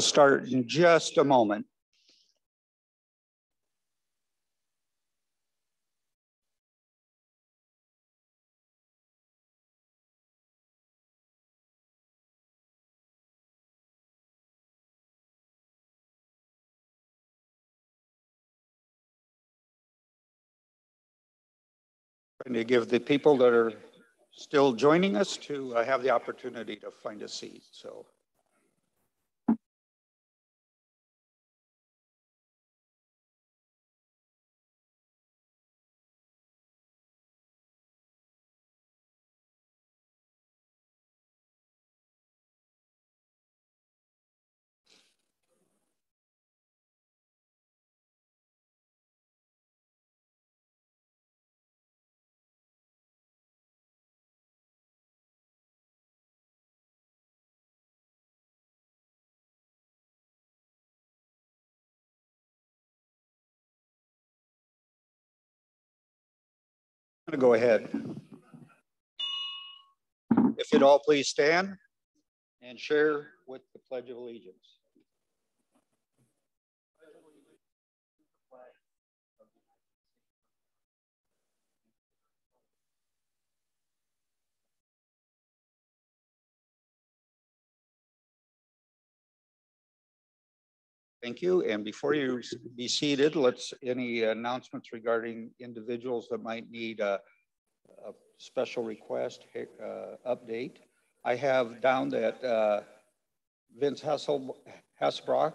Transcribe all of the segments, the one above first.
We'll start in just a moment. Trying to give the people that are still joining us to have the opportunity to find a seat. So. I'm going to go ahead. If you'd all please stand and share with the Pledge of Allegiance. Thank you. And before you be seated, any announcements regarding individuals that might need a special request update. I have down that Vince Hasselbrock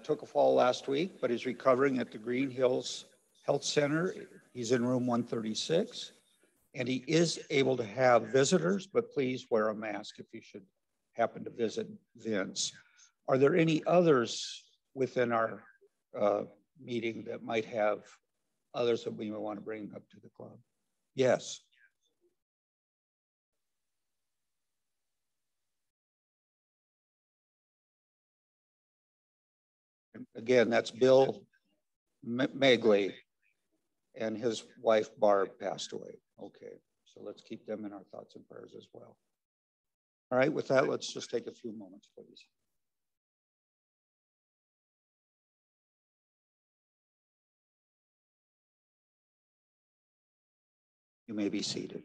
took a fall last week, but is recovering at the Green Hills Health Center. He's in room 136, and he is able to have visitors, but please wear a mask if you should happen to visit Vince. Are there any others within our meeting that might have others that we may want to bring up to the club? Yes. Again, that's Bill Megley, and his wife Barb passed away. Okay, so let's keep them in our thoughts and prayers as well. All right, with that, let's just take a few moments, please. You may be seated.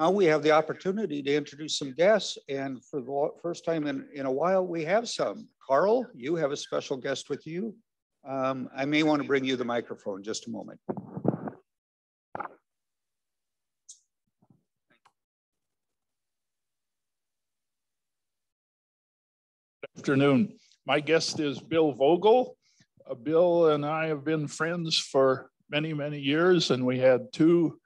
Now we have the opportunity to introduce some guests, and for the first time in a while, we have some. Carl, you have a special guest with you. I may want to bring you the microphone just a moment. Good afternoon. My guest is Bill Vogel. Bill and I have been friends for many, many years, and we had two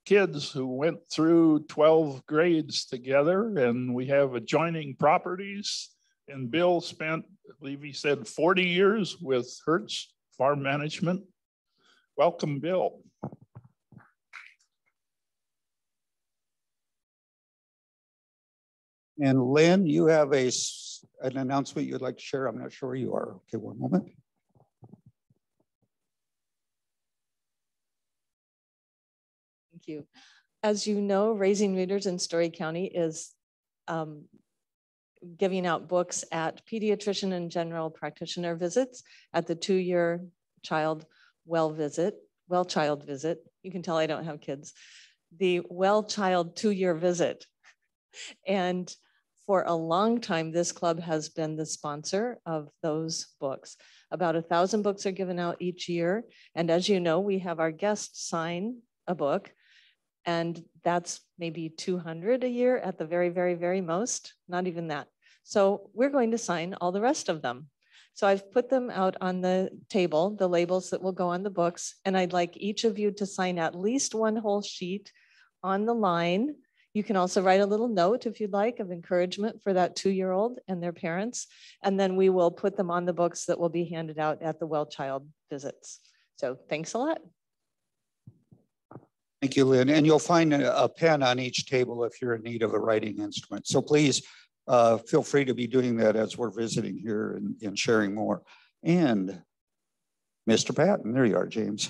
kids who went through 12 grades together, and we have adjoining properties. And Bill spent, I believe he said, 40 years with Hertz Farm Management. Welcome, Bill. And Lynn, you have an announcement you'd like to share. I'm not sure where you are. Okay, one moment. Thank you. As you know, Raising Readers in Story County is giving out books at pediatrician and general practitioner visits, at the 2-year child well child visit. You can tell I don't have kids. The well child 2-year visit. And for a long time, this club has been the sponsor of those books. About 1,000 books are given out each year. And as you know, we have our guests sign a book, and that's maybe 200 a year at the very, very, very most, not even that. So we're going to sign all the rest of them. So I've put them out on the table, the labels that will go on the books, and I'd like each of you to sign at least one whole sheet on the line. You can also write a little note if you'd like of encouragement for that 2-year-old and their parents, and then we will put them on the books that will be handed out at the well child visits. So thanks a lot. Thank you, Lynn. And you'll find a pen on each table if you're in need of a writing instrument. So please feel free to be doing that as we're visiting here and sharing more. And Mr. Patton, there you are, James.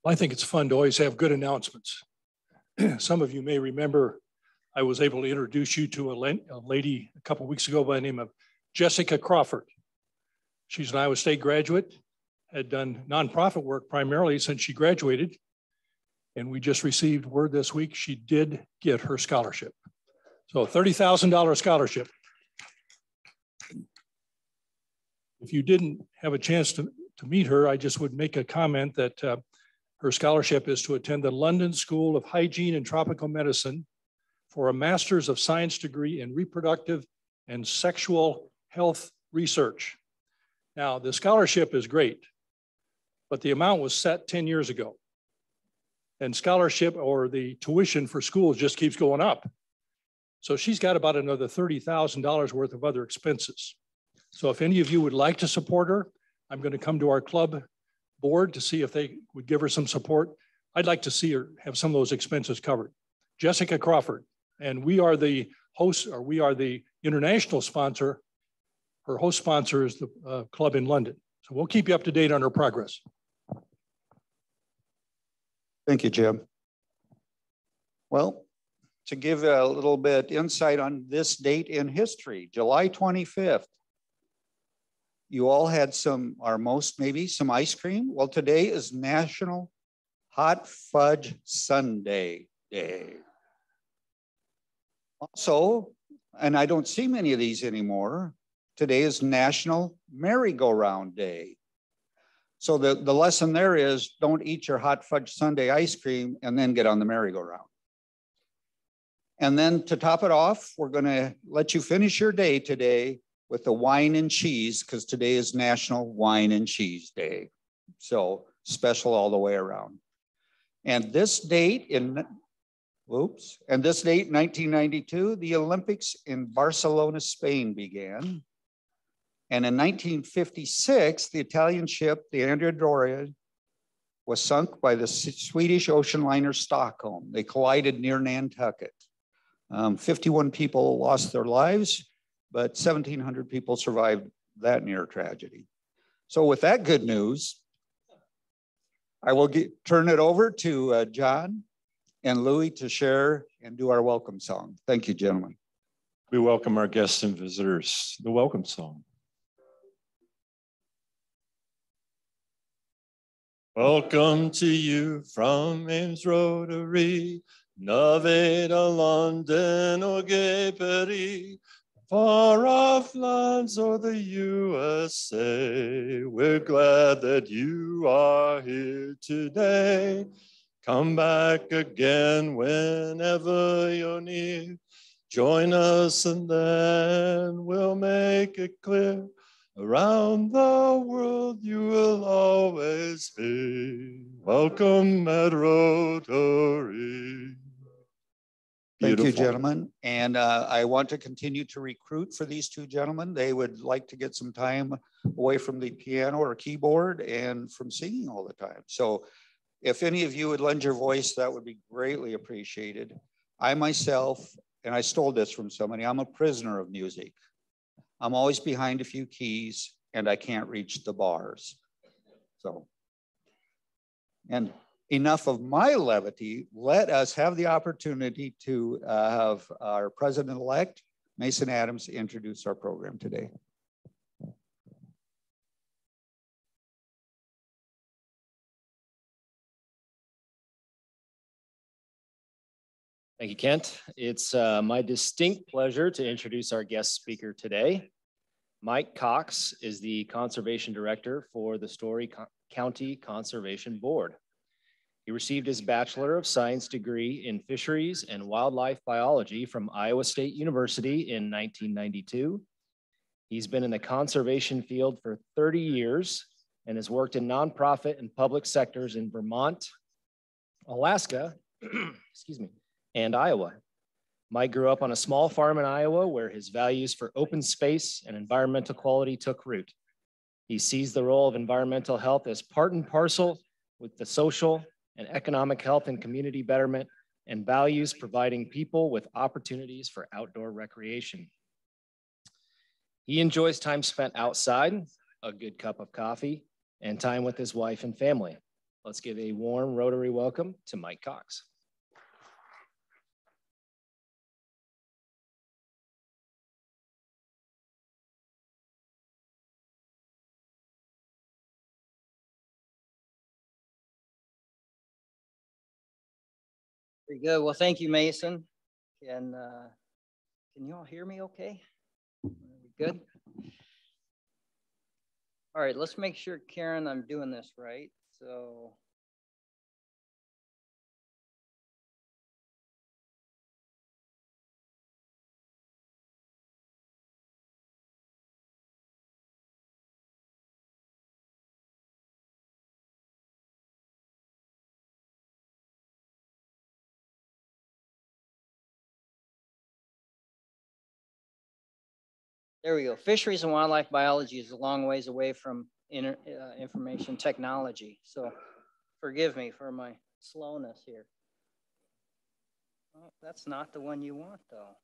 I think it's fun to always have good announcements. Some of you may remember I was able to introduce you to a lady a couple of weeks ago by the name of Jessica Crawford. She's an Iowa State graduate, had done nonprofit work primarily since she graduated. And we just received word this week she did get her scholarship. So $30,000 scholarship. If you didn't have a chance to meet her, I just would make a comment that her scholarship is to attend the London School of Hygiene and Tropical Medicine for a Master's of Science degree in reproductive and sexual health research. Now, the scholarship is great, but the amount was set 10 years ago. And scholarship or the tuition for schools just keeps going up. So she's got about another $30,000 worth of other expenses. So if any of you would like to support her, I'm going to come to our club board to see if they would give her some support. I'd like to see her have some of those expenses covered. Jessica Crawford, and we are the host, or we are the international sponsor. Her host sponsor is the club in London. So we'll keep you up to date on her progress. Thank you, Jim. Well, to give a little bit insight on this date in history, July 25th, you all had some, or most maybe, some ice cream. Well, today is National Hot Fudge Sundae Day. Also, and I don't see many of these anymore, today is National Merry-Go-Round Day. So the lesson there is don't eat your hot fudge sundae ice cream and then get on the merry-go-round. And then to top it off, we're going to let you finish your day today with the wine and cheese, because today is National Wine and Cheese Day. So special all the way around. And this date in 1992, the Olympics in Barcelona, Spain began. And in 1956, the Italian ship, the Andrea Doria, was sunk by the Swedish ocean liner Stockholm. They collided near Nantucket. 51 people lost their lives, but 1,700 people survived that near tragedy. So with that good news, I will turn it over to John and Louis to share and do our welcome song. Thank you, gentlemen. We welcome our guests and visitors. The welcome song. Welcome to you from Ames Rotary, Naveda, London, or Gay Paris, far off lands or the USA. We're glad that you are here today. Come back again whenever you're near. Join us and then we'll make it clear. Around the world you will always be. Welcome at Rotary. Thank you, gentlemen. And I want to continue to recruit for these two gentlemen. They would like to get some time away from the piano or keyboard and from singing all the time. So if any of you would lend your voice, that would be greatly appreciated. I myself, and I stole this from somebody, I'm a prisoner of music. I'm always behind a few keys and I can't reach the bars. So, and enough of my levity. Let us have the opportunity to have our president-elect, Mason Adams, introduce our program today. Thank you, Kent. It's my distinct pleasure to introduce our guest speaker today. Mike Cox is the Conservation Director for the Story County Conservation Board. He received his Bachelor of Science degree in Fisheries and Wildlife Biology from Iowa State University in 1992. He's been in the conservation field for 30 years and has worked in nonprofit and public sectors in Vermont, Alaska, excuse me, and Iowa. Mike grew up on a small farm in Iowa where his values for open space and environmental quality took root. He sees the role of environmental health as part and parcel with the social and economic health and community betterment, and values providing people with opportunities for outdoor recreation. He enjoys time spent outside, a good cup of coffee, and time with his wife and family. Let's give a warm Rotary welcome to Mike Cox. Very good. Well, thank you, Mason. Can you all hear me okay? Good. All right, let's make sure, Karen, I'm doing this right. So. There we go. Fisheries and wildlife biology is a long ways away from information technology. So forgive me for my slowness here. Oh, that's not the one you want, though.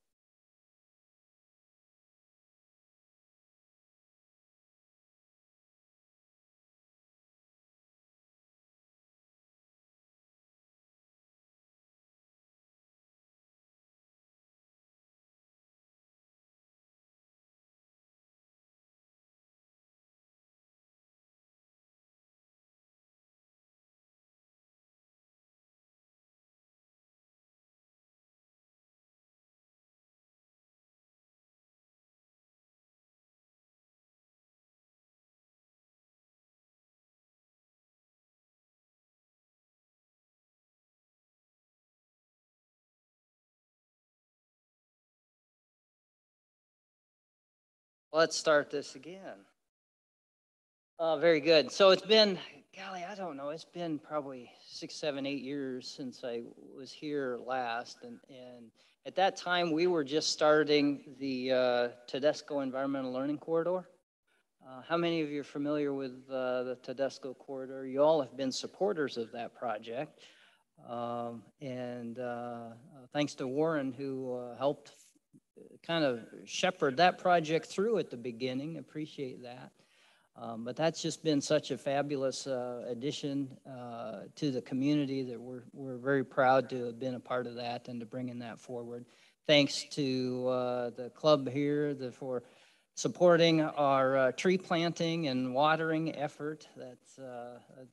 Let's start this again. Very good. So it's been, golly, I don't know, it's been probably 6, 7, 8 years since I was here last. And at that time, we were just starting the Tedesco Environmental Learning Corridor. How many of you are familiar with the Tedesco Corridor? You all have been supporters of that project. Thanks to Warren, who helped kind of shepherd that project through at the beginning. Appreciate that. But that's just been such a fabulous addition to the community that we're very proud to have been a part of that and to bringing that forward. Thanks to the club here for supporting our tree planting and watering effort.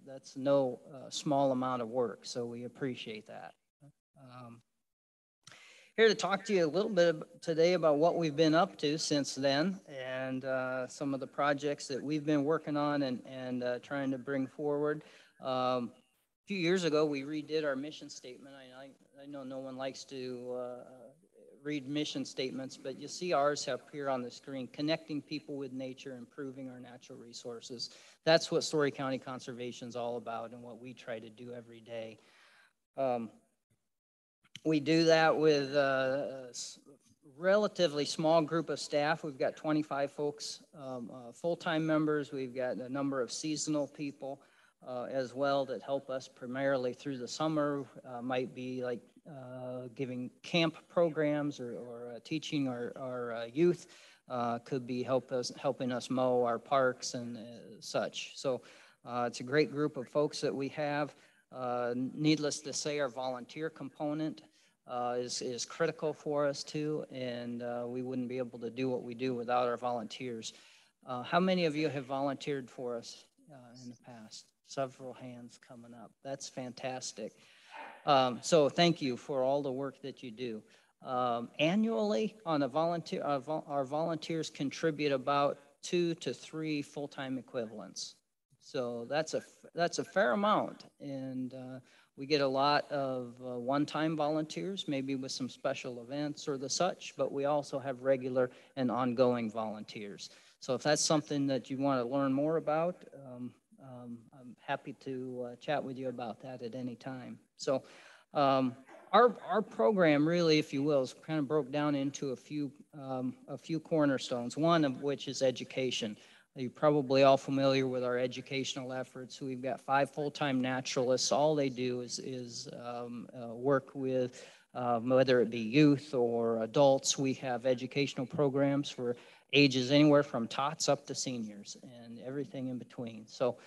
That's no small amount of work, so we appreciate that. Here to talk to you a little bit today about what we've been up to since then and some of the projects that we've been working on and trying to bring forward. A few years ago, we redid our mission statement. I know no one likes to read mission statements, but you see ours up here on the screen: connecting people with nature, improving our natural resources. That's what Story County Conservation is all about and what we try to do every day. We do that with a relatively small group of staff. We've got 25 folks, full-time members. We've got a number of seasonal people as well that help us primarily through the summer. Might be like giving camp programs or teaching our youth. Could be helping us mow our parks and such. So it's a great group of folks that we have. Needless to say, our volunteer component is critical for us too, and we wouldn't be able to do what we do without our volunteers. How many of you have volunteered for us in the past? Several hands coming up. That's fantastic. So thank you for all the work that you do. Annually, on a volunteer, our volunteers contribute about 2 to 3 full-time equivalents. So that's a fair amount, and we get a lot of one-time volunteers, maybe with some special events or the such, but we also have regular and ongoing volunteers. So if that's something that you want to learn more about, I'm happy to chat with you about that at any time. So our program really, if you will, is kind of broke down into a few cornerstones, one of which is education. You're probably all familiar with our educational efforts. We've got 5 full-time naturalists. All they do is work with, whether it be youth or adults. We have educational programs for ages anywhere from tots up to seniors and everything in between. So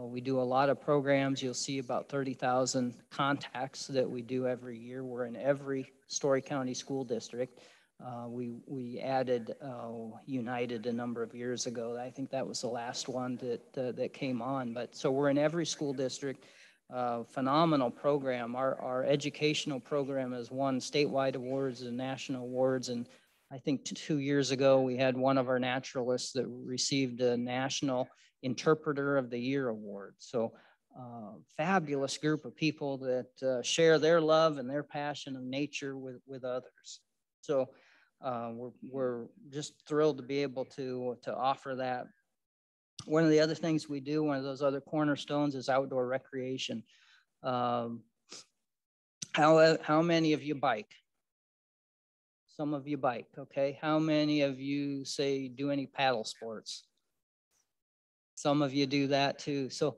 We do a lot of programs. You'll see about 30,000 contacts that we do every year. We're in every Story County school district. We added United a number of years ago. I think that was the last one that came on. But so we're in every school district. Phenomenal program. Our educational program has won statewide awards and national awards. And I think 2 years ago, we had one of our naturalists that received a National Interpreter of the Year award. So fabulous group of people that share their love and their passion of nature with others. So we're just thrilled to be able to offer that. One of the other things we do, one of those other cornerstones, is outdoor recreation. How many of you bike? Some of you bike, okay? How many of you, say, do any paddle sports? Some of you do that too. So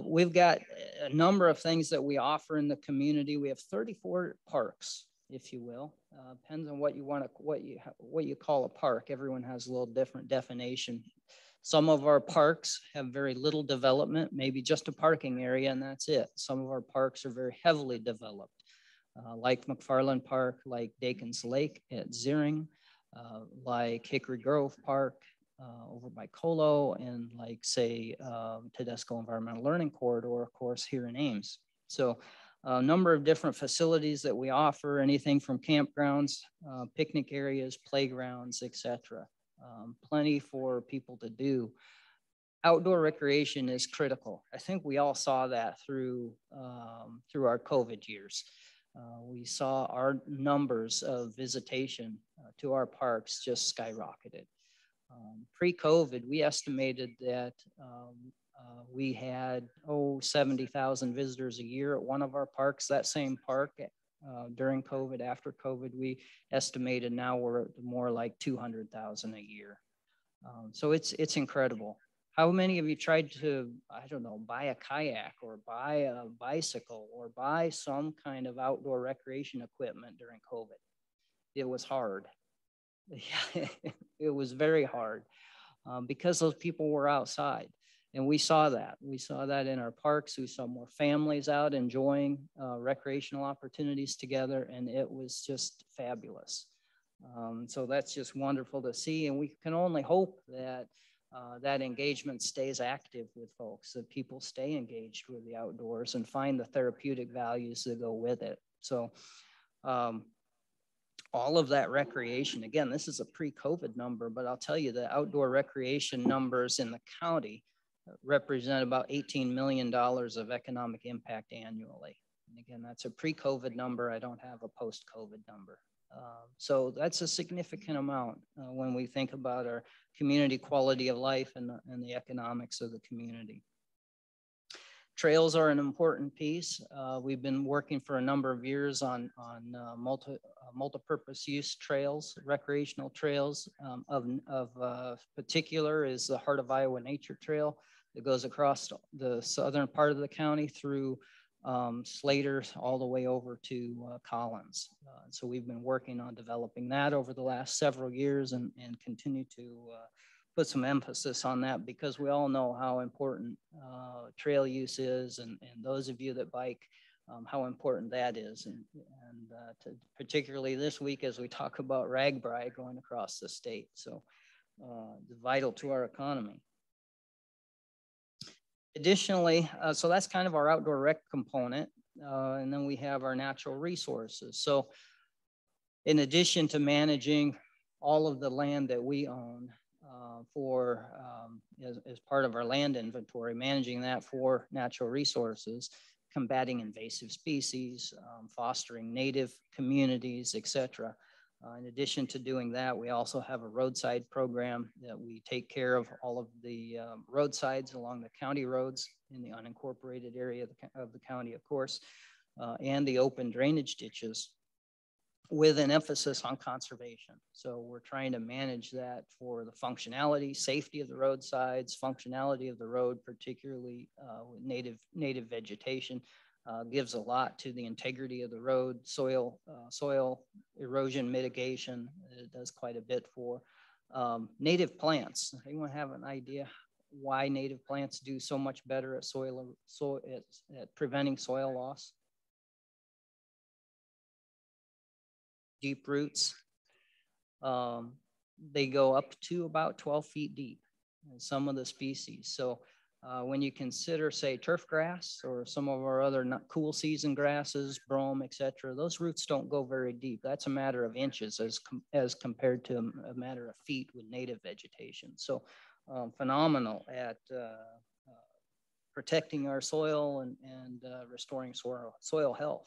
we've got a number of things that we offer in the community. We have 34 parks, if you will. Depends on what you want to, what you call a park. Everyone has a little different definition. Some of our parks have very little development, maybe just a parking area, and that's it. Some of our parks are very heavily developed, like McFarland Park, like Dakins Lake at Ziering, like Hickory Grove Park over by Colo, and like, say, Tedesco Environmental Learning Corridor, of course, here in Ames. So a number of different facilities that we offer, anything from campgrounds, picnic areas, playgrounds, etc. Plenty for people to do. Outdoor recreation is critical. I think we all saw that through our COVID years. We saw our numbers of visitation to our parks just skyrocketed. Pre-COVID, we estimated that we had 70,000 visitors a year at one of our parks. That same park during COVID, after COVID, we estimated now we're more like 200,000 a year. So it's incredible. How many of you tried to, I don't know, buy a kayak or buy a bicycle or buy some kind of outdoor recreation equipment during COVID? It was hard. It was very hard because those people were outside. And we saw that. We saw that in our parks. We saw more families out enjoying recreational opportunities together, and it was just fabulous. So that's just wonderful to see. And we can only hope that that engagement stays active with folks, that people stay engaged with the outdoors and find the therapeutic values that go with it. So all of that recreation, again, this is a pre-COVID number, but I'll tell you the outdoor recreation numbers in the county represent about $18 million of economic impact annually. And again, that's a pre-COVID number. I don't have a post-COVID number. So that's a significant amount when we think about our community quality of life and the economics of the community. Trails are an important piece. We've been working for a number of years on multi-purpose use trails, recreational trails. Of particular is the Heart of Iowa Nature Trail that goes across the southern part of the county through Slater all the way over to Collins. So we've been working on developing that over the last several years and continue to put some emphasis on that because we all know how important trail use is, and those of you that bike, how important that is. And particularly this week as we talk about RAGBRAI going across the state. So vital to our economy. Additionally, so that's kind of our outdoor rec component. And then we have our natural resources. So in addition to managing all of the land that we own as part of our land inventory, managing that for natural resources, combating invasive species, fostering native communities, etc. In addition to doing that, we also have a roadside program that we take care of all of the roadsides along the county roads in the unincorporated area of the county, of course, and the open drainage ditches with an emphasis on conservation. So we're trying to manage that for the functionality, safety of the roadsides, functionality of the road, particularly with native vegetation. Gives a lot to the integrity of the road, soil erosion mitigation. It does quite a bit for native plants. Anyone have an idea why native plants do so much better at at preventing soil loss? Deep roots. They go up to about 12 feet deep in some of the species. So when you consider, say, turf grass or some of our other cool season grasses, brome, etc., those roots don't go very deep. That's a matter of inches as compared to a matter of feet with native vegetation. So phenomenal at protecting our soil and restoring soil health.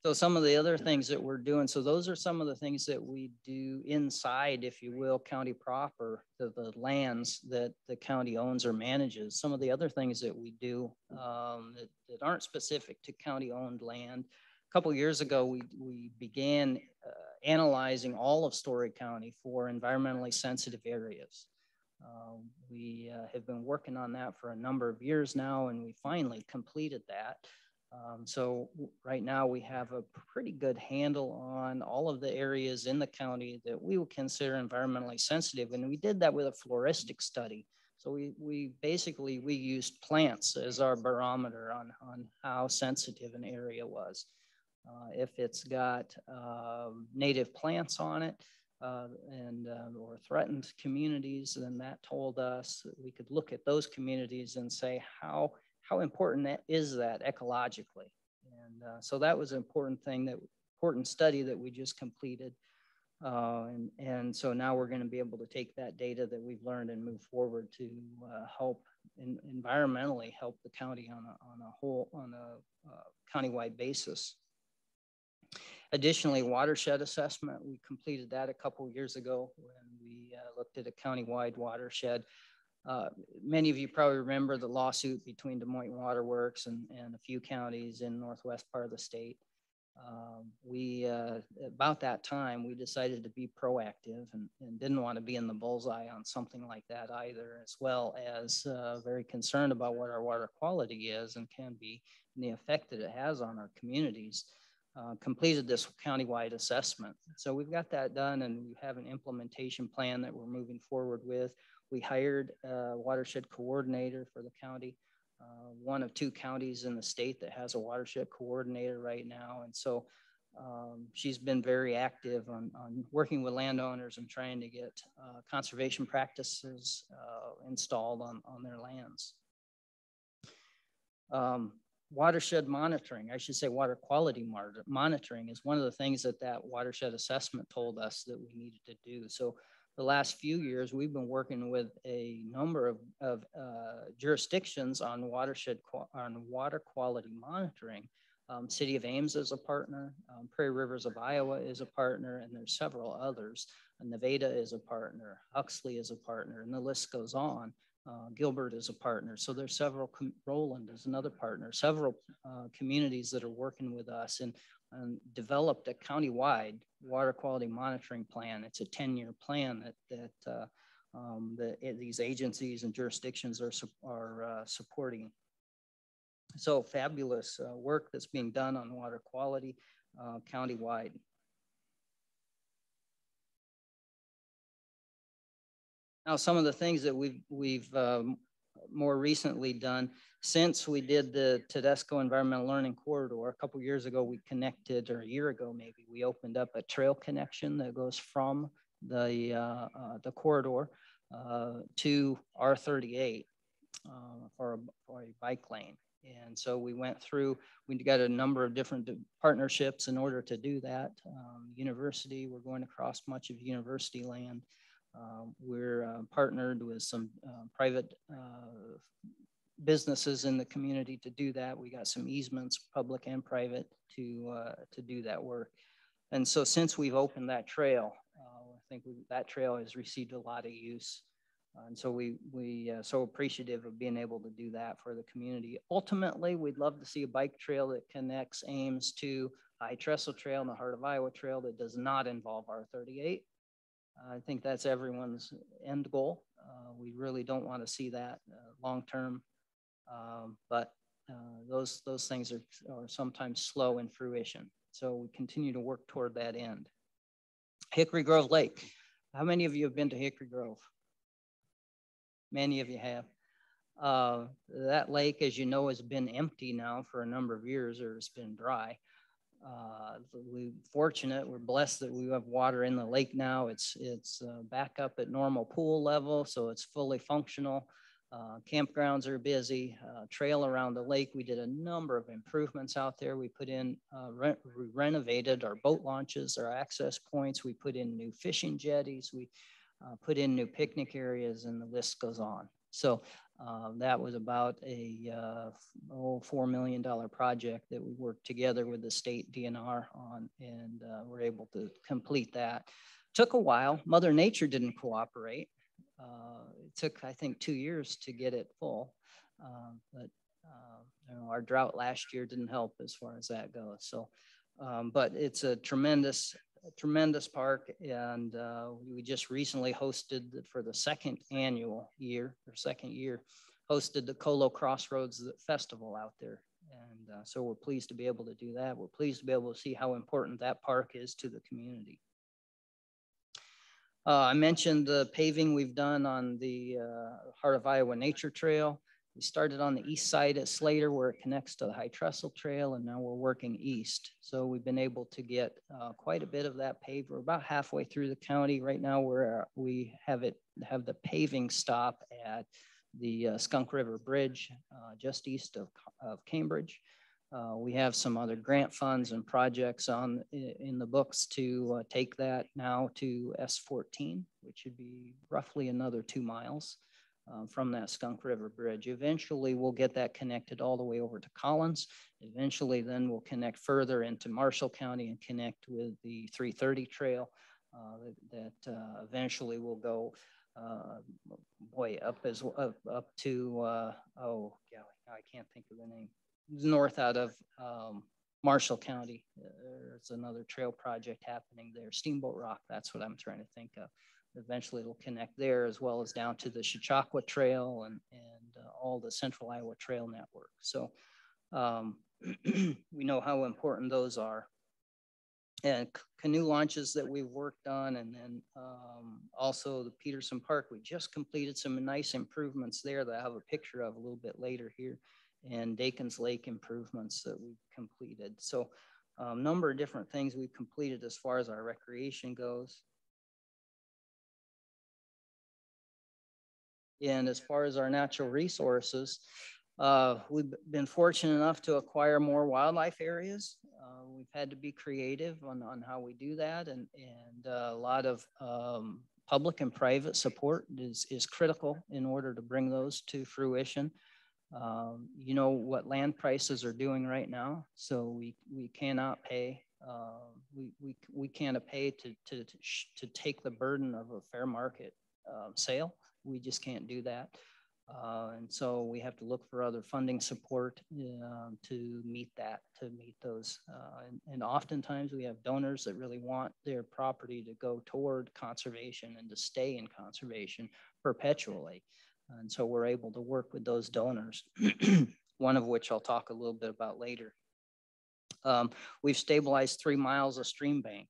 So some of the other things that we're doing, so those are some of the things that we do inside, if you will, county proper, the lands that the county owns or manages. Some of the other things that we do that aren't specific to county-owned land. A couple of years ago, we began analyzing all of Story County for environmentally sensitive areas. We have been working on that for a number of years now, and we finally completed that. So right now we have a pretty good handle on all of the areas in the county that we would consider environmentally sensitive. And we did that with a floristic study. So we basically used plants as our barometer on how sensitive an area was. If it's got native plants on it or threatened communities, then that told us that we could look at those communities and say how important is that ecologically. And so that was an important study that we just completed. And so now we're going to be able to take that data that we've learned and move forward to help environmentally help the county on a countywide basis. Additionally, watershed assessment, we completed that a couple of years ago when we looked at a countywide watershed. Many of you probably remember the lawsuit between Des Moines Water Works and a few counties in northwest part of the state. About that time, we decided to be proactive and didn't want to be in the bullseye on something like that either, as well as very concerned about what our water quality is and can be and the effect that it has on our communities. Completed this countywide assessment. So we've got that done, and we have an implementation plan that we're moving forward with. We hired a watershed coordinator for the county, one of 2 counties in the state that has a watershed coordinator right now. And so she's been very active on working with landowners and trying to get conservation practices installed on their lands. Watershed monitoring, I should say water quality monitoring, is one of the things that watershed assessment told us that we needed to do. So the last few years, we've been working with a number of jurisdictions on water quality monitoring. City of Ames is a partner, Prairie Rivers of Iowa is a partner, and there's several others. Nevada is a partner, Huxley is a partner, and the list goes on. Gilbert is a partner. So there's several, Roland is another partner, several communities that are working with us and developed a countywide water quality monitoring plan. It's a 10-year plan that these agencies and jurisdictions are supporting. So fabulous work that's being done on water quality countywide. Now, some of the things that we've more recently done since we did the Tedesco Environmental Learning Corridor a couple years ago, we connected, or a year ago maybe, we opened up a trail connection that goes from the corridor to R38 for a bike lane. And so we went through, we got a number of different partnerships in order to do that. University, we're going across much of university land. We're partnered with some private businesses in the community to do that. We got some easements, public and private, to do that work. And so since we've opened that trail, I think that trail has received a lot of use. And so we so appreciative of being able to do that for the community. Ultimately, we'd love to see a bike trail that connects Ames to High Trestle Trail and the Heart of Iowa Trail that does not involve R38. I think that's everyone's end goal. We really don't want to see that long term, but those things are sometimes slow in fruition. So we continue to work toward that end. Hickory Grove Lake. How many of you have been to Hickory Grove? Many of you have. That lake, as you know, has been empty now for a number of years, or it's been dry. We're blessed that we have water in the lake now. It's back up at normal pool level, so it's fully functional. Campgrounds are busy. Trail around the lake. We did a number of improvements out there. We put in, we renovated our boat launches, our access points. We put in new fishing jetties. We put in new picnic areas, and the list goes on. So that was about a $4 million project that we worked together with the state DNR on, and we're able to complete that. Took a while. Mother Nature didn't cooperate. It took, I think, 2 years to get it full, but you know, our drought last year didn't help as far as that goes. So, but it's a tremendous park, and we just recently hosted for the second year, hosted the Colo Crossroads Festival out there. And so we're pleased to be able to do that. We're pleased to be able to see how important that park is to the community. I mentioned the paving we've done on the Heart of Iowa Nature Trail. We started on the east side at Slater where it connects to the High Trestle Trail, and now we're working east. So we've been able to get quite a bit of that paved. We're about halfway through the county right now. We have the paving stop at the Skunk River Bridge just east of Cambridge. We have some other grant funds and projects in the books to take that now to S14, which would be roughly another 2 miles from that Skunk River Bridge. Eventually, we'll get that connected all the way over to Collins. Eventually, then we'll connect further into Marshall County and connect with the 330 trail that eventually will go up to, oh, golly, I can't think of the name. North out of Marshall County. There's another trail project happening there. Steamboat Rock, that's what I'm trying to think of. Eventually it'll connect there as well as down to the Chautauqua Trail and all the Central Iowa Trail network. So we know how important those are. And canoe launches that we've worked on, and then also the Peterson Park, we just completed some nice improvements there that I have a picture of a little bit later here, and Dakin's Lake improvements that we completed. So a number of different things we've completed as far as our recreation goes. And as far as our natural resources, we've been fortunate enough to acquire more wildlife areas. We've had to be creative on how we do that, and a lot of public and private support is critical in order to bring those to fruition. You know what land prices are doing right now, so we cannot pay. We cannot pay to take the burden of a fair market sale. We just can't do that. And so we have to look for other funding support to meet those. And oftentimes we have donors that really want their property to go toward conservation and to stay in conservation perpetually. And so we're able to work with those donors, one of which I'll talk a little bit about later. We've stabilized 3 miles of stream bank.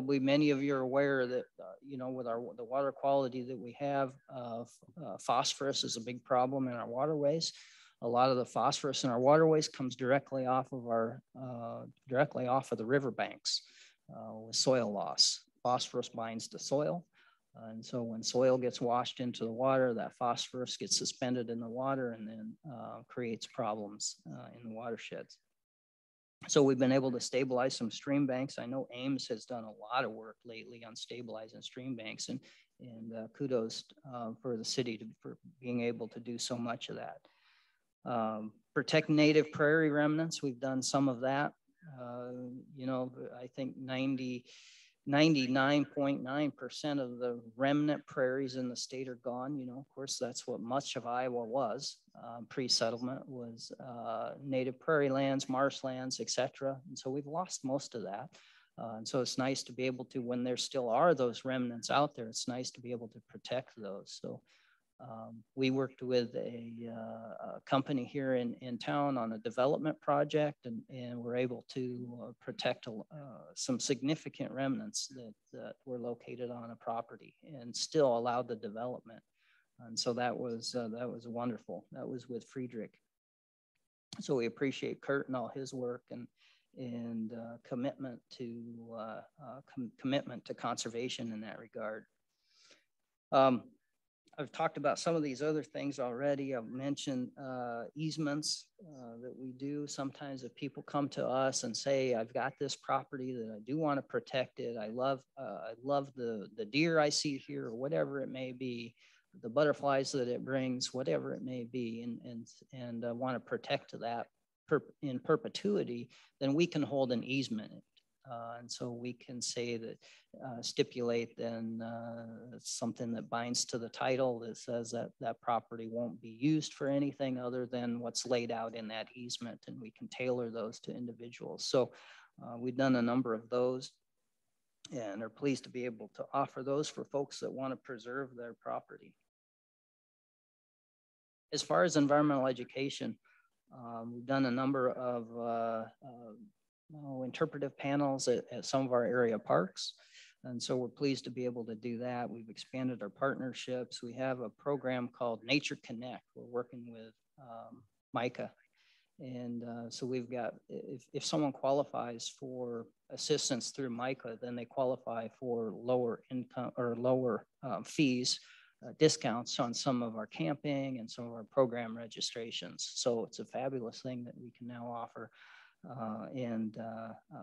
Many of you are aware that, you know, with the water quality that we have, phosphorus is a big problem in our waterways. A lot of the phosphorus in our waterways comes directly off of the riverbanks with soil loss. Phosphorus binds to soil. And so when soil gets washed into the water, that phosphorus gets suspended in the water and then creates problems in the watersheds. So we've been able to stabilize some stream banks. I know Ames has done a lot of work lately on stabilizing stream banks, and kudos for the city for being able to do so much of that. Protect native prairie remnants, we've done some of that. You know, I think 99.9% of the remnant prairies in the state are gone. You know, of course, that's what much of Iowa was pre-settlement, was native prairie lands, marshlands, etc. And so we've lost most of that. And so it's nice to be able to, when there still are those remnants out there, it's nice to be able to protect those. So We worked with a company here in town on a development project, and were able to protect some significant remnants that were located on a property and still allowed the development. And so that was wonderful. That was with Friedrich. So we appreciate Kurt and all his work and commitment to conservation in that regard. I've talked about some of these other things already. I've mentioned easements that we do. Sometimes if people come to us and say, I've got this property that I do want to protect it. I love the deer I see here, or whatever it may be, the butterflies that it brings, whatever it may be, and want to protect that in perpetuity, then we can hold an easement. And so we can say that, stipulate then something that binds to the title that says that that property won't be used for anything other than what's laid out in that easement, and we can tailor those to individuals. So we've done a number of those and are pleased to be able to offer those for folks that want to preserve their property. As far as environmental education, we've done a number of interpretive panels at some of our area parks. And so we're pleased to be able to do that. We've expanded our partnerships. We have a program called Nature Connect. We're working with MICA. And so we've got, if someone qualifies for assistance through MICA, then they qualify for lower income or lower fees, discounts on some of our camping and some of our program registrations. So it's a fabulous thing that we can now offer. And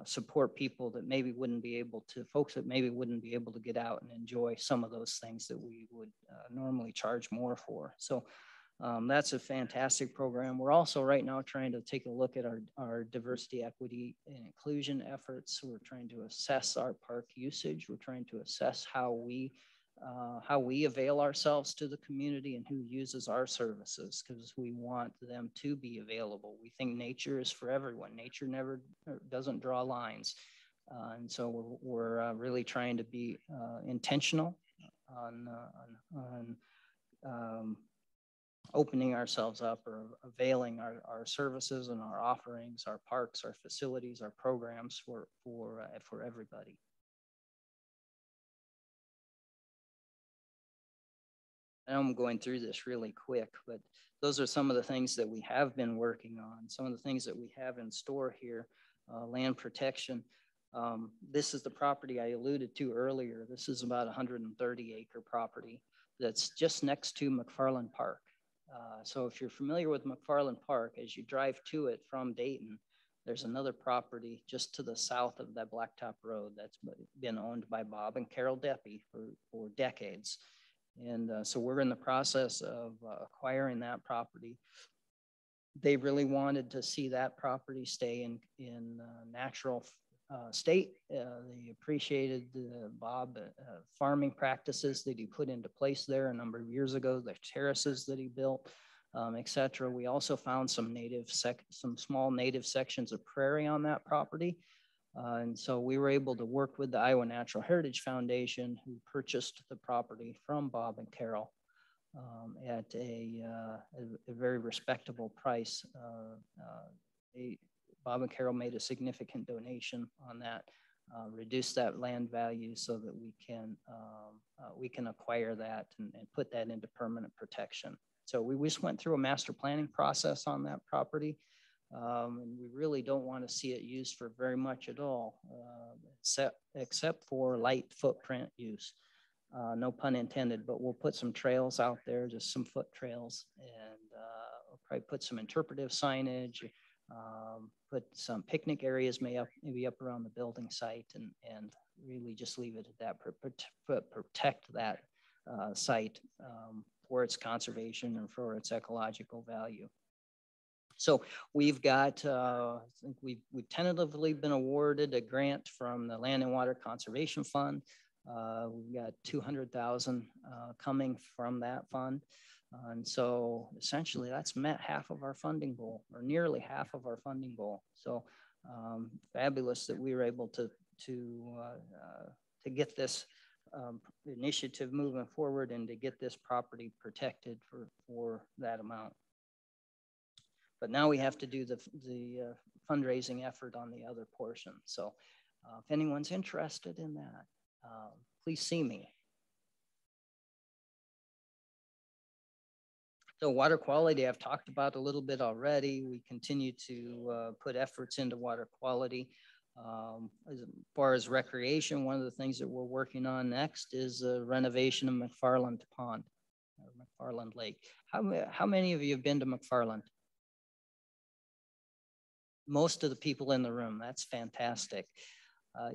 support people that maybe wouldn't be able to, folks that maybe wouldn't be able to get out and enjoy some of those things that we would normally charge more for. So that's a fantastic program. We're also right now trying to take a look at our diversity, equity, and inclusion efforts. We're trying to assess our park usage. We're trying to assess how we avail ourselves to the community and who uses our services, because we want them to be available. We think nature is for everyone. Nature never doesn't draw lines. And so we're really trying to be intentional on opening ourselves up or availing our services and our offerings, our parks, our facilities, our programs for everybody. I'm going through this really quick, but those are some of the things that we have been working on. Some of the things that we have in store here, land protection. This is the property I alluded to earlier. This is about 130-acre property that's just next to McFarland Park. So if you're familiar with McFarland Park, as you drive to it from Dayton, there's another property just to the south of that Blacktop Road that's been owned by Bob and Carol Deppy for decades. And so we're in the process of acquiring that property. They really wanted to see that property stay in natural state. They appreciated Bob farming practices that he put into place there a number of years ago, the terraces that he built, et cetera. We also found some small native sections of prairie on that property. And so we were able to work with the Iowa Natural Heritage Foundation, who purchased the property from Bob and Carol at a very respectable price. Bob and Carol made a significant donation on that, reduce that land value so that we can acquire that and put that into permanent protection. So we just went through a master planning process on that property. And we really don't want to see it used for very much at all, except for light footprint use. No pun intended, but we'll put some trails out there, just some foot trails, and we'll probably put some interpretive signage, put some picnic areas maybe up around the building site, and really just leave it at that, protect that site for its conservation and for its ecological value. So we've got, I think we've tentatively been awarded a grant from the Land and Water Conservation Fund. We've got $200,000 coming from that fund. And so essentially that's met half of our funding goal, or nearly half of our funding goal. So fabulous that we were able to get this initiative moving forward and to get this property protected for that amount. But now we have to do the fundraising effort on the other portion. So if anyone's interested in that, please see me. So water quality, I've talked about a little bit already. We continue to put efforts into water quality. As far as recreation, one of the things that we're working on next is renovation of McFarland Pond, or McFarland Lake. How many of you have been to McFarland? Most of the people in the room. That's fantastic.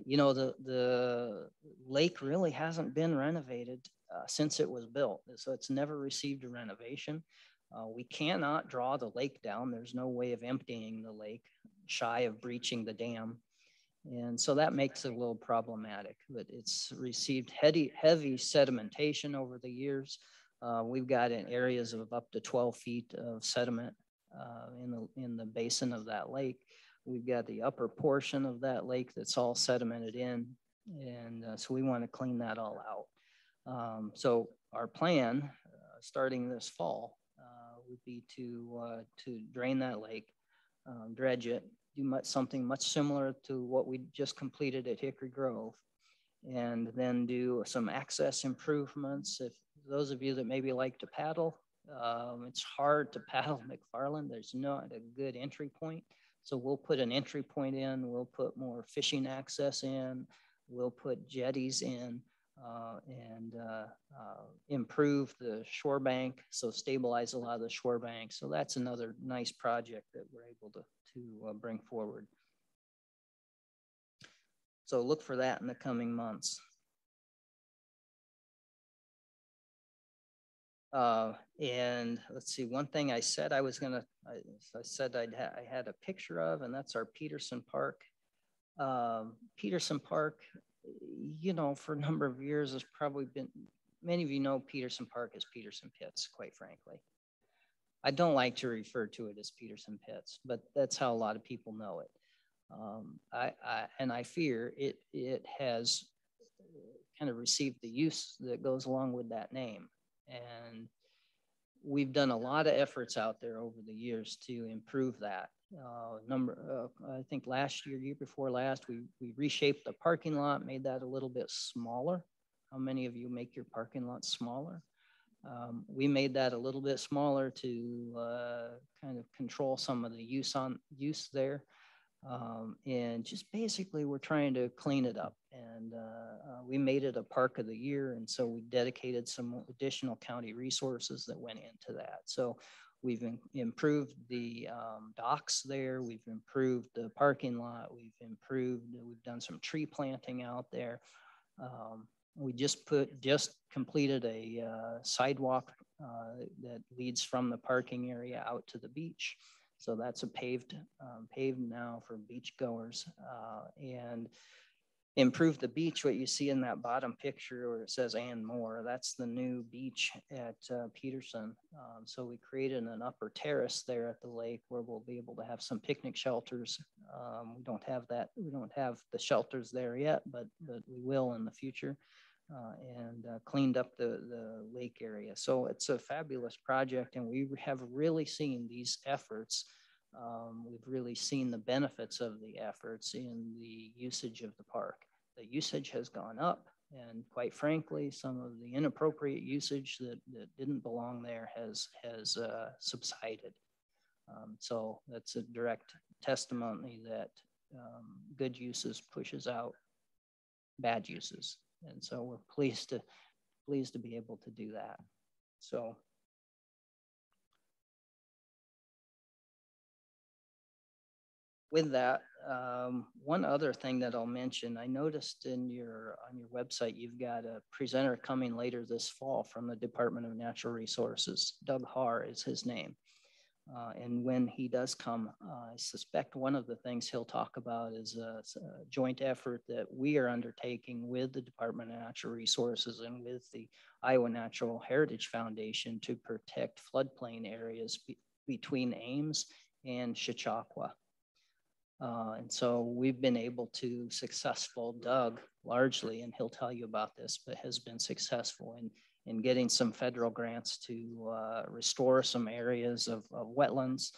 You know, the lake really hasn't been renovated since it was built. So it's never received a renovation. We cannot draw the lake down. There's no way of emptying the lake shy of breaching the dam. And so that makes it a little problematic, but it's received heavy sedimentation over the years. We've got in areas of up to 12 feet of sediment in the basin of that lake. We've got the upper portion of that lake that's all sedimented in. And so we want to clean that all out. So our plan starting this fall would be to drain that lake, dredge it, do something much similar to what we just completed at Hickory Grove, and then do some access improvements. If those of you that maybe like to paddle, it's hard to paddle McFarland. There's not a good entry point. So we'll put an entry point in, we'll put more fishing access in, we'll put jetties in, and improve the shore bank, so stabilize a lot of the shore bank. So that's another nice project that we're able to bring forward. So look for that in the coming months. And let's see, one thing I said I said I had a picture of, and that's our Peterson Park. Peterson Park, you know, for a number of years has probably been, many of you know Peterson Park as Peterson Pits, quite frankly. I don't like to refer to it as Peterson Pits, but that's how a lot of people know it. And I fear it has kind of received the use that goes along with that name. And we've done a lot of efforts out there over the years to improve that. I think last year before last, we reshaped the parking lot, made that a little bit smaller. How many of you make your parking lot smaller? We made that a little bit smaller to kind of control some of the use there. And just basically we're trying to clean it up, and we made it a park of the year, and so we dedicated some additional county resources that went into that. So we've improved the docks there, we've improved the parking lot, we've done some tree planting out there. We just completed a sidewalk that leads from the parking area out to the beach. So that's a paved now for beach goers, and improved the beach. What you see in that bottom picture where it says "and more," that's the new beach at Peterson. So we created an upper terrace there at the lake where we'll be able to have some picnic shelters. We don't have the shelters there yet, but we will in the future. And cleaned up the lake area. So it's a fabulous project, and we have really seen these efforts. We've really seen the benefits of the efforts in the usage of the park. The usage has gone up, and quite frankly, some of the inappropriate usage that didn't belong there has subsided. So that's a direct testimony that good uses pushes out bad uses. And so we're pleased to be able to do that. So with that, one other thing that I'll mention, I noticed on your website, you've got a presenter coming later this fall from the Department of Natural Resources. Doug Haar is his name. And when he does come, I suspect one of the things he'll talk about is a joint effort that we are undertaking with the Department of Natural Resources and with the Iowa Natural Heritage Foundation to protect floodplain areas between Ames and Chautauqua. And so we've been able to successful, Doug largely, and he'll tell you about this, but has been successful in getting some federal grants to restore some areas of wetlands,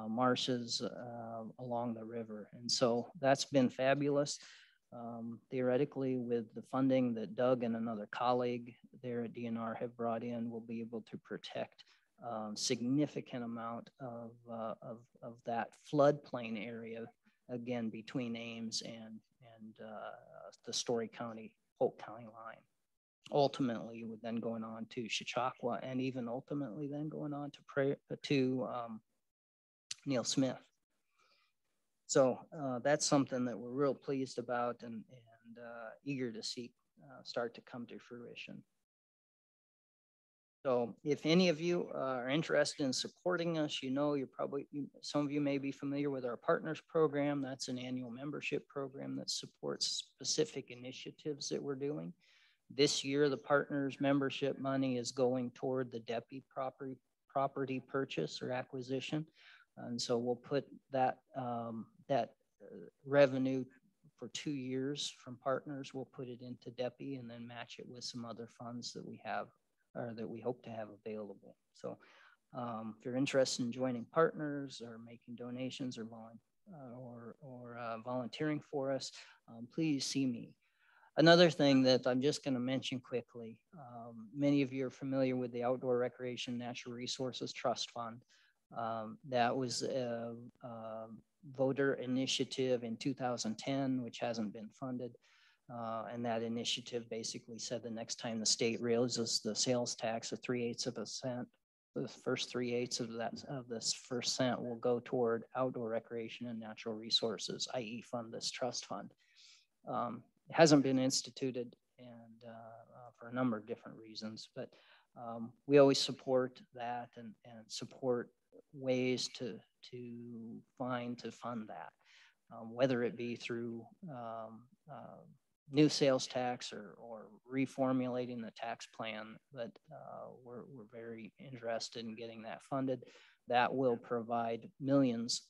marshes along the river. And so that's been fabulous. Theoretically, with the funding that Doug and another colleague there at DNR have brought in, we'll be able to protect significant amount of that floodplain area, again, between Ames and the Story County, Polk County line. Ultimately, with then going on to Chautauqua, and even ultimately then going on to Neil Smith. So that's something that we're real pleased about and eager to see start to come to fruition. So if any of you are interested in supporting us, you know, some of you may be familiar with our Partners Program. That's an annual membership program that supports specific initiatives that we're doing. This year, the Partners membership money is going toward the DEPI property purchase or acquisition. And so we'll put that, revenue for 2 years from Partners, we'll put it into DEPI and then match it with some other funds that we have or that we hope to have available. So if you're interested in joining Partners or making donations or volunteering for us, please see me. Another thing that I'm just going to mention quickly, many of you are familiar with the Outdoor Recreation Natural Resources Trust Fund. That was a voter initiative in 2010, which hasn't been funded. And that initiative basically said the next time the state raises the sales tax of 3/8 of a cent, the first 3/8 of this first cent will go toward outdoor recreation and natural resources, i.e. fund this trust fund. It hasn't been instituted and for a number of different reasons, but we always support that and support ways to fund that, whether it be through new sales tax or reformulating the tax plan, but we're very interested in getting that funded. That will provide millions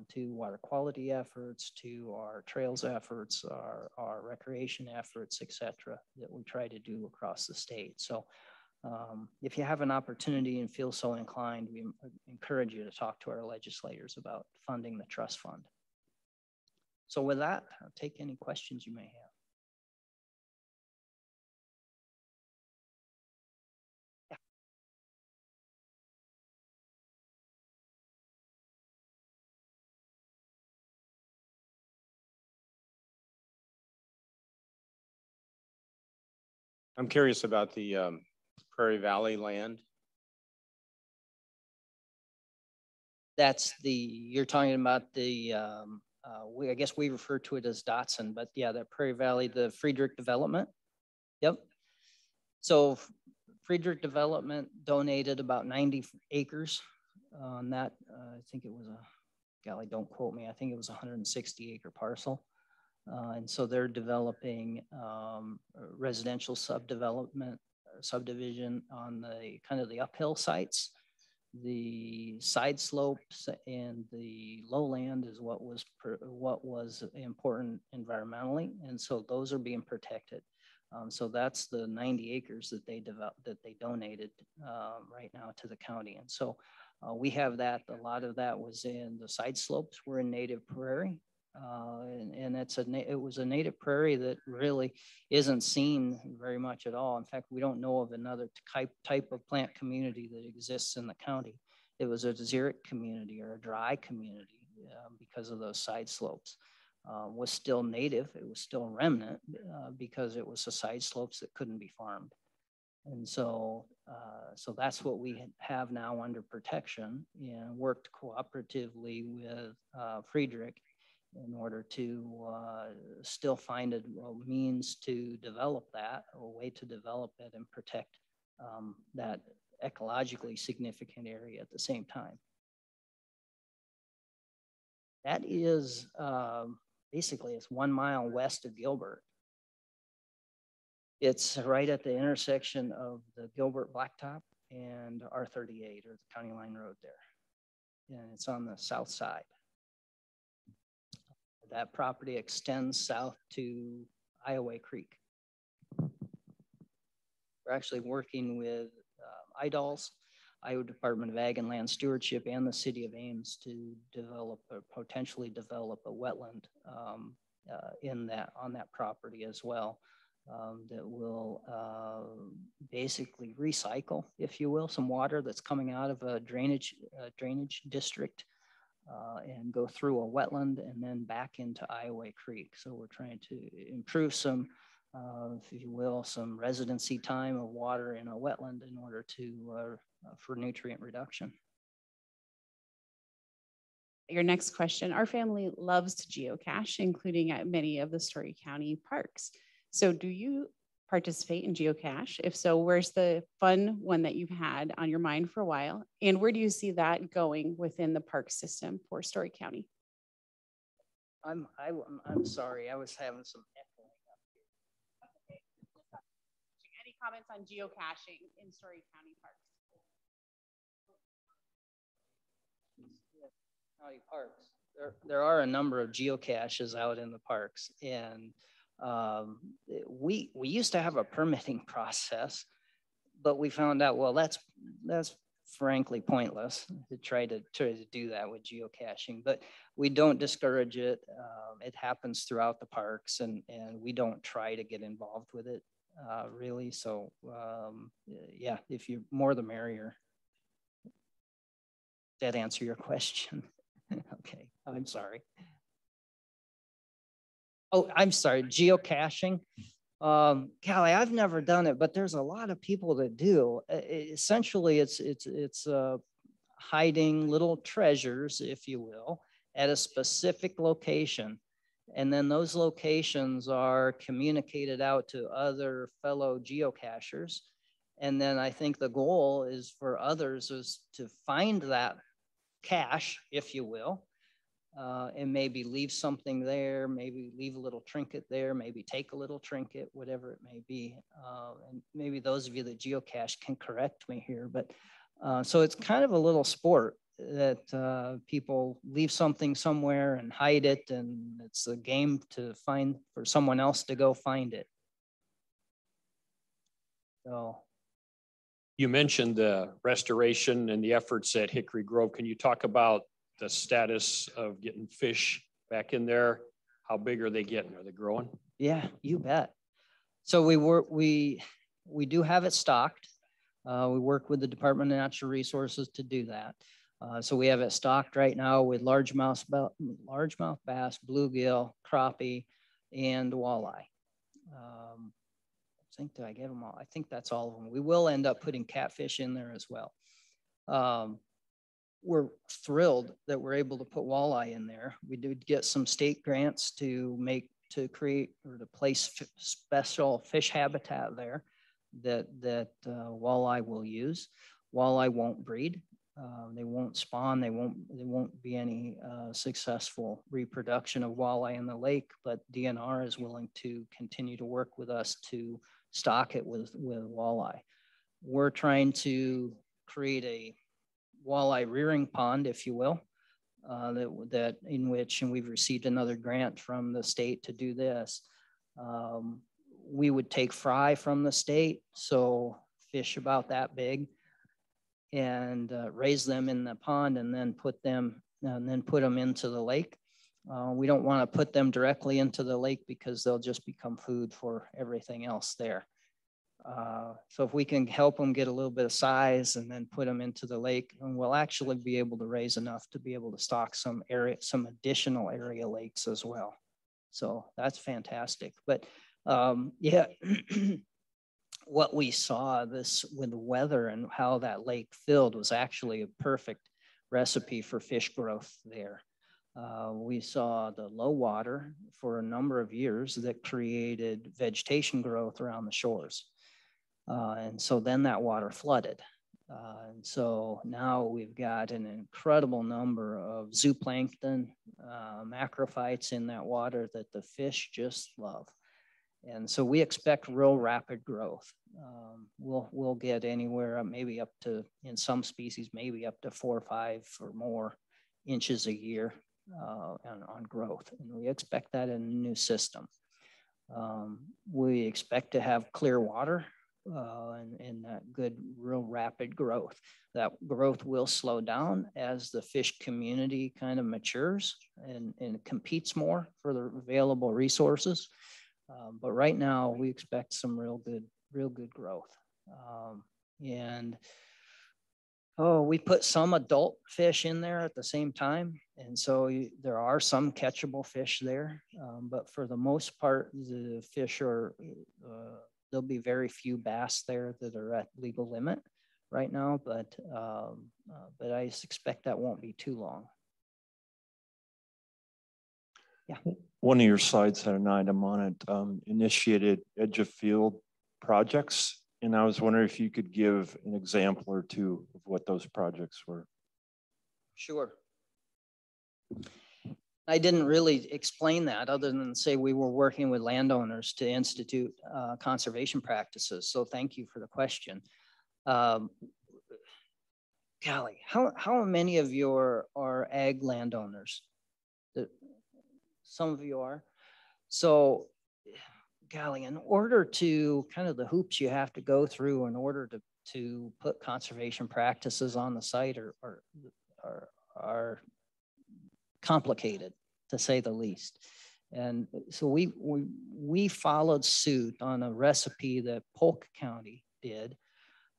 to water quality efforts, to our trails efforts, our recreation efforts, et cetera, that we try to do across the state. So if you have an opportunity and feel so inclined, we encourage you to talk to our legislators about funding the trust fund. So with that, I'll take any questions you may have. I'm curious about the Prairie Valley land. That's you're talking about the, I guess we refer to it as Dotson, but yeah, the Prairie Valley, the Friedrich Development. Yep. So Friedrich Development donated about 90 acres on that. I think it was golly, don't quote me. I think it was a 160-acre parcel. And so they're developing residential subdivision on the kind of the uphill sites. The side slopes and the lowland is what was important environmentally, and so those are being protected. So that's the 90 acres that they donated right now to the county, and so we have that. A lot of that was in the side slopes. We're in native prairie. And it was a native prairie that really isn't seen very much at all. In fact, we don't know of another type of plant community that exists in the county. It was a xeric community or a dry community because of those side slopes. Was still native. It was still remnant because it was the side slopes that couldn't be farmed. And so, so that's what we have now under protection, and worked cooperatively with Friedrich in order to still find a means to develop that, or a way to develop it and protect that ecologically significant area at the same time. That is basically, it's 1 mile west of Gilbert. It's right at the intersection of the Gilbert Blacktop and R38, or the County Line Road there. And it's on the south side. that property extends south to Iowa Creek. We're actually working with IDALS, Iowa Department of Ag and Land Stewardship, and the City of Ames to develop or potentially develop a wetland on that property as well. That will basically recycle, if you will, some water that's coming out of a drainage district and go through a wetland and then back into Iowa Creek. So we're trying to improve some, if you will, some residency time of water in a wetland in order to for nutrient reduction. Your next question, our family loves to geocache, including at many of the Story County parks. So do you participate in geocache? If so, where's the fun one that you've had on your mind for a while? And where do you see that going within the park system for Story County? I'm sorry, I was having some echoing up here. Okay. Any comments on geocaching in Story County parks? County parks. There are a number of geocaches out in the parks, and we used to have a permitting process, but we found out, well, that's frankly pointless to try to do that with geocaching. But we don't discourage it. It happens throughout the parks, and we don't try to get involved with it really. So yeah, if you're more the merrier. That answer your question? Okay, I'm sorry. Oh, I'm sorry, geocaching. Callie, I've never done it, but there's a lot of people that do. Essentially, it's hiding little treasures, if you will, at a specific location. And then those locations are communicated out to other fellow geocachers. And then I think the goal is for others is to find that cache, if you will, and maybe leave something there, maybe leave a little trinket there, maybe take a little trinket, whatever it may be. And maybe those of you that geocache can correct me here, but so it's kind of a little sport that people leave something somewhere and hide it, and it's a game to find for someone else to go find it. So. You mentioned the restoration and the efforts at Hickory Grove. Can you talk about the status of getting fish back in there? How big are they getting? Are they growing? Yeah, you bet. So we do have it stocked. We work with the Department of Natural Resources to do that. So we have it stocked right now with largemouth bass, bluegill, crappie, and walleye. Did I get them all? I think that's all of them. We will end up putting catfish in there as well. We're thrilled that we're able to put walleye in there. We did get some state grants to create or to place special fish habitat there that walleye will use. Walleye won't breed. They won't spawn. There won't be any successful reproduction of walleye in the lake, but DNR is willing to continue to work with us to stock it with walleye. We're trying to create a walleye rearing pond, if you will, that in which, and we've received another grant from the state to do this. We would take fry from the state, so fish about that big, and raise them in the pond and then put them into the lake. We don't want to put them directly into the lake because they'll just become food for everything else there. So if we can help them get a little bit of size and then put them into the lake, and we'll actually be able to raise enough to be able to stock some additional area lakes as well. So that's fantastic. But yeah, what we saw this with the weather and how that lake filled was actually a perfect recipe for fish growth there. We saw the low water for a number of years that created vegetation growth around the shores. And so then that water flooded. And so now we've got an incredible number of zooplankton, macrophytes in that water that the fish just love. And so we expect real rapid growth. We'll get anywhere, maybe up to, in some species, maybe up to 4 or 5 or more inches a year and on growth. And we expect that in a new system. We expect to have clear water and that good, real rapid growth. That growth will slow down as the fish community kind of matures and competes more for the available resources. But right now we expect some real good growth. We put some adult fish in there at the same time. And so there are some catchable fish there. But for the most part, the fish are, there'll be very few bass there that are at legal limit right now. But I expect that won't be too long. Yeah. One of your slides had an item on it, initiated edge of field projects. And I was wondering if you could give an example or two of what those projects were. Sure. I didn't really explain that other than say we were working with landowners to institute conservation practices. So thank you for the question. Golly, how many of you are ag landowners? Some of you are. So golly, in order to kind of the hoops you have to go through in order to put conservation practices on the site are complicated, to say the least. And so we followed suit on a recipe that Polk County did.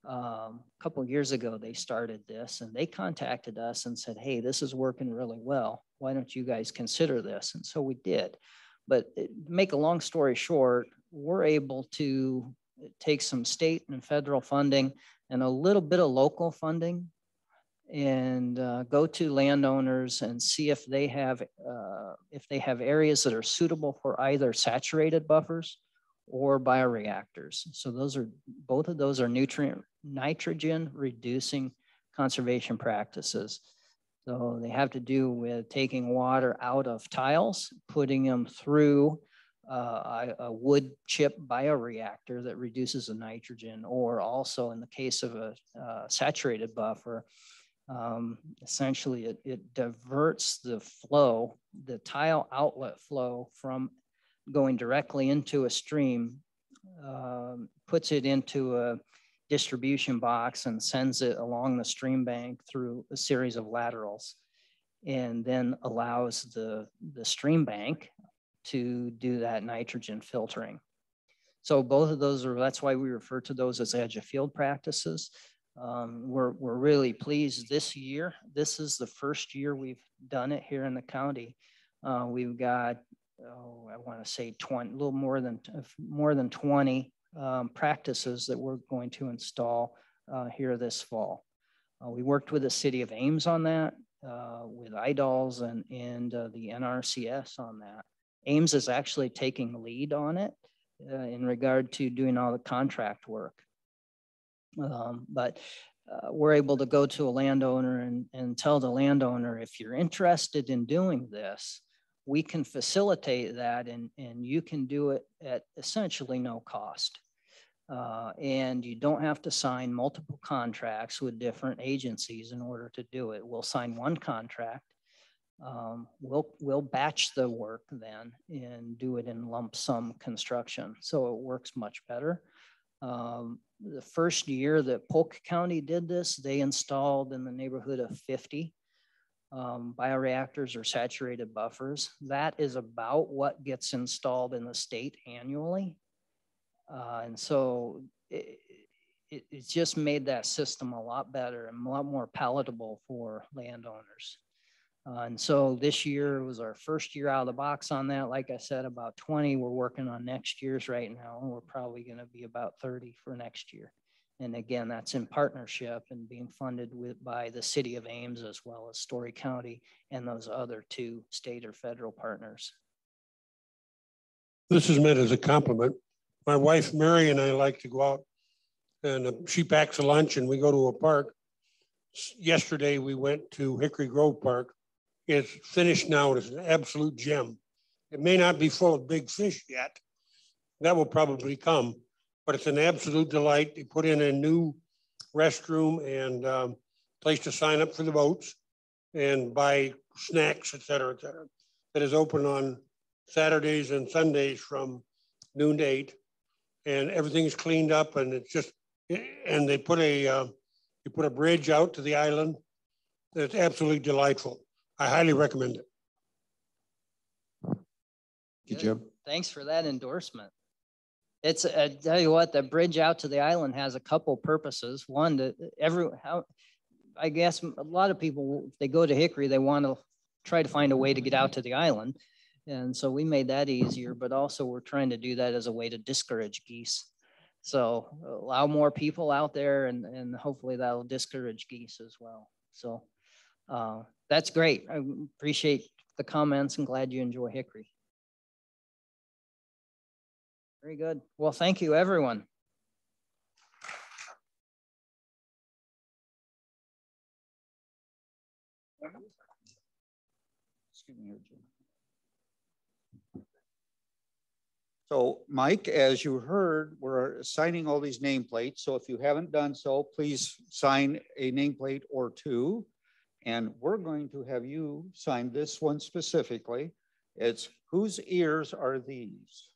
A couple of years ago, they started this and they contacted us and said, hey, this is working really well. Why don't you guys consider this? And so we did. But make a long story short, we're able to take some state and federal funding and a little bit of local funding and go to landowners and see if they have areas that are suitable for either saturated buffers or bioreactors. So both of those are nitrogen reducing conservation practices. So they have to do with taking water out of tiles, putting them through a wood chip bioreactor that reduces the nitrogen, or also in the case of a saturated buffer, essentially it diverts the flow, the tile outlet flow from going directly into a stream, puts it into a distribution box and sends it along the stream bank through a series of laterals, and then allows the stream bank to do that nitrogen filtering. So both of those that's why we refer to those as edge of field practices. We're really pleased this year. This is the first year we've done it here in the county. We've got, I want to say 20, a little more than 20 practices that we're going to install here this fall. We worked with the city of Ames on that, with IDALS and the NRCS on that. Ames is actually taking the lead on it in regard to doing all the contract work. But we're able to go to a landowner and tell the landowner, if you're interested in doing this, we can facilitate that and you can do it at essentially no cost. And you don't have to sign multiple contracts with different agencies in order to do it. We'll sign one contract. We'll batch the work then and do it in lump sum construction. So it works much better. The first year that Polk County did this, they installed in the neighborhood of 50 bioreactors or saturated buffers. That is about what gets installed in the state annually. And so it just made that system a lot better and a lot more palatable for landowners. And so this year was our first year out of the box on that. Like I said, about 20 we're working on next year's right now. And we're probably going to be about 30 for next year. And again, that's in partnership and being funded by the city of Ames as well as Story County and those other two state or federal partners. This is meant as a compliment. My wife, Mary, and I like to go out and she packs a lunch and we go to a park. Yesterday, we went to Hickory Grove Park. It's finished now. It's an absolute gem. It may not be full of big fish yet. That will probably come, but it's an absolute delight. They put in a new restroom and place to sign up for the boats. and buy snacks, et cetera, that is open on Saturdays and Sundays from noon to 8. And everything's cleaned up, and it's just, and they put a bridge out to the island. That's absolutely delightful. I highly recommend it. Thank you, Jim. Thanks for that endorsement. It's, I tell you what, the bridge out to the island has a couple purposes. One, I guess a lot of people, if they go to Hickory, they want to try to find a way to get out to the island. And so we made that easier, but also we're trying to do that as a way to discourage geese. So allow more people out there, and hopefully that'll discourage geese as well. So that's great. I appreciate the comments and glad you enjoy Hickory. Very good. Well, thank you, everyone. Excuse me here, Jim. So Mike, as you heard, we're signing all these nameplates. So if you haven't done so, please sign a nameplate or two. And we're going to have you sign this one specifically. It's whose ears are these?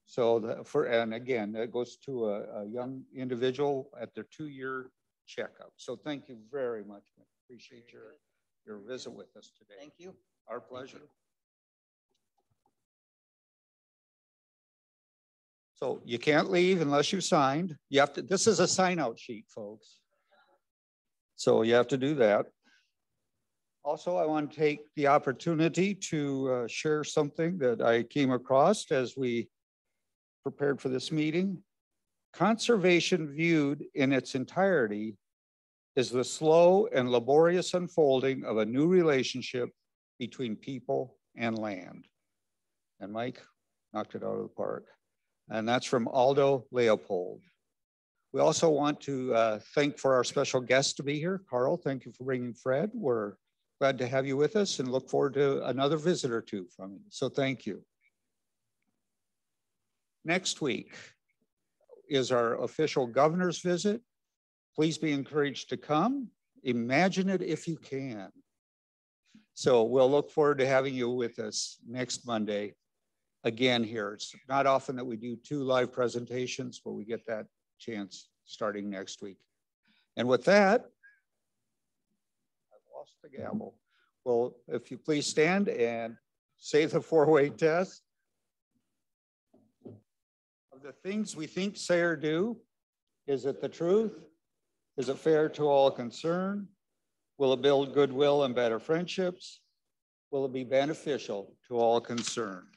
So and again, that goes to a young individual at their 2-year checkup. So thank you very much. Appreciate your visit with us today. Thank you. Our pleasure. So you can't leave unless you signed. You have to, this is a sign out sheet, folks. So you have to do that. Also, I want to take the opportunity to share something that I came across as we prepared for this meeting. Conservation viewed in its entirety is the slow and laborious unfolding of a new relationship between people and land. And Mike knocked it out of the park. And that's from Aldo Leopold. We also want to thank for our special guest to be here. Carl, thank you for bringing Fred. We're glad to have you with us and look forward to another visit or two from you. So thank you. Next week is our official governor's visit. Please be encouraged to come. Imagine it if you can. So we'll look forward to having you with us next Monday. Again here, it's not often that we do 2 live presentations, but we get that chance starting next week. And with that, I've lost the gavel. Well, if you please stand and say the 4-way test. Of the things we think, say, or do, is it the truth? Is it fair to all concerned? Will it build goodwill and better friendships? Will it be beneficial to all concerned?